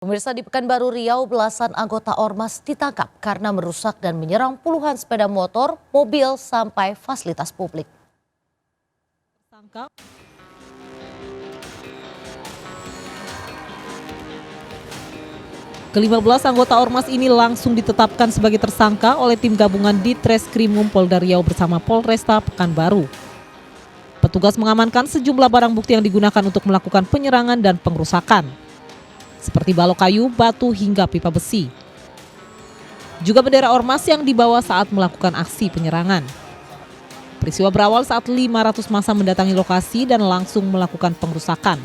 Pemirsa, di Pekanbaru Riau, belasan anggota Ormas ditangkap karena merusak dan menyerang puluhan sepeda motor, mobil, sampai fasilitas publik. Ke-15 anggota Ormas ini langsung ditetapkan sebagai tersangka oleh tim gabungan di Treskrimum Polda Riau bersama Polresta Pekanbaru. Petugas mengamankan sejumlah barang bukti yang digunakan untuk melakukan penyerangan dan pengrusakan, seperti balok kayu, batu, hingga pipa besi. Juga bendera Ormas yang dibawa saat melakukan aksi penyerangan. Peristiwa berawal saat 500 massa mendatangi lokasi dan langsung melakukan pengrusakan.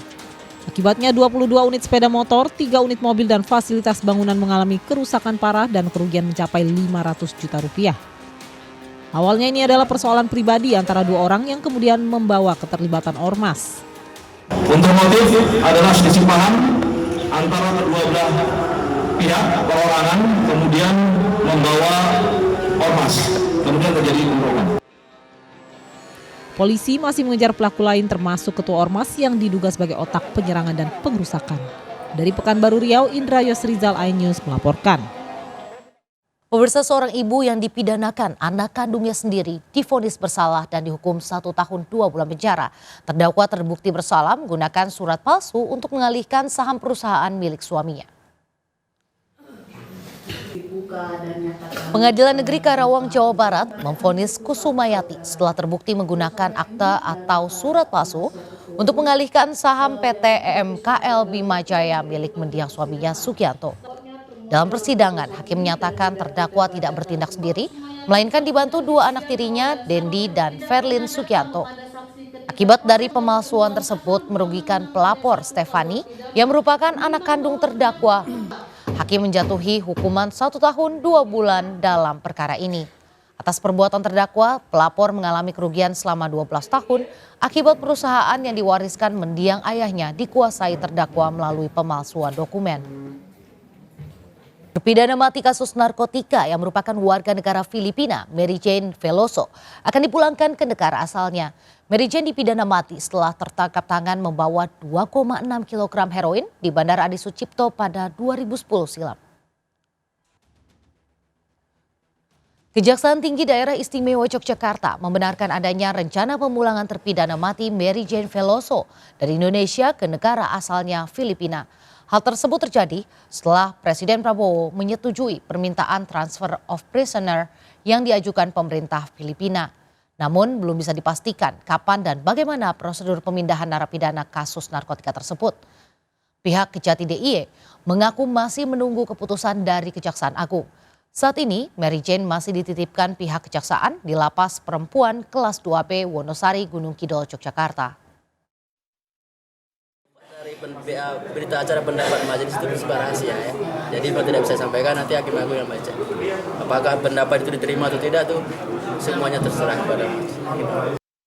Akibatnya 22 unit sepeda motor, 3 unit mobil dan fasilitas bangunan mengalami kerusakan parah dan kerugian mencapai 500 juta rupiah. Awalnya ini adalah persoalan pribadi antara dua orang yang kemudian membawa keterlibatan Ormas. Untuk motif adalah selisih paham antara kedua belah pihak perorangan, kemudian membawa Ormas, kemudian terjadi bentrokan. Polisi masih mengejar pelaku lain termasuk ketua Ormas yang diduga sebagai otak penyerangan dan pengrusakan. Dari Pekanbaru Riau, Indra Yosrizal, iNews melaporkan. Pemirsa, seorang ibu yang dipidanakan anak kandungnya sendiri divonis bersalah dan dihukum 1 tahun 2 bulan penjara. Terdakwa terbukti bersalah menggunakan surat palsu untuk mengalihkan saham perusahaan milik suaminya. Pengadilan Negeri Karawang, Jawa Barat memvonis Kusumayati setelah terbukti menggunakan akta atau surat palsu untuk mengalihkan saham PT EMKL Bima Jaya milik mendiang suaminya Sugianto. Dalam persidangan, hakim menyatakan terdakwa tidak bertindak sendiri, melainkan dibantu dua anak tirinya, Dendi dan Ferlin Sugianto. Akibat dari pemalsuan tersebut merugikan pelapor Stefani yang merupakan anak kandung terdakwa. Hakim menjatuhi hukuman 1 tahun 2 bulan dalam perkara ini. Atas perbuatan terdakwa, pelapor mengalami kerugian selama 12 tahun akibat perusahaan yang diwariskan mendiang ayahnya dikuasai terdakwa melalui pemalsuan dokumen. Terpidana mati kasus narkotika yang merupakan warga negara Filipina, Mary Jane Veloso, akan dipulangkan ke negara asalnya. Mary Jane dipidana mati setelah tertangkap tangan membawa 2,6 kg heroin di Bandara Adi Sucipto pada 2010 silam. Kejaksaan Tinggi Daerah Istimewa Yogyakarta membenarkan adanya rencana pemulangan terpidana mati Mary Jane Veloso dari Indonesia ke negara asalnya Filipina. Hal tersebut terjadi setelah Presiden Prabowo menyetujui permintaan transfer of prisoner yang diajukan pemerintah Filipina. Namun belum bisa dipastikan kapan dan bagaimana prosedur pemindahan narapidana kasus narkotika tersebut. Pihak Kejati DIY mengaku masih menunggu keputusan dari Kejaksaan Agung. Saat ini Mary Jane masih dititipkan pihak kejaksaan di Lapas Perempuan kelas 2B Wonosari, Gunung Kidul, Yogyakarta. Berita acara pendapat majelis itu bersifat rahasia ya. Jadi tidak bisa sampaikan, nanti hakim agung yang baca. Apakah pendapat itu diterima atau tidak tuh semuanya terserah kepada majelis.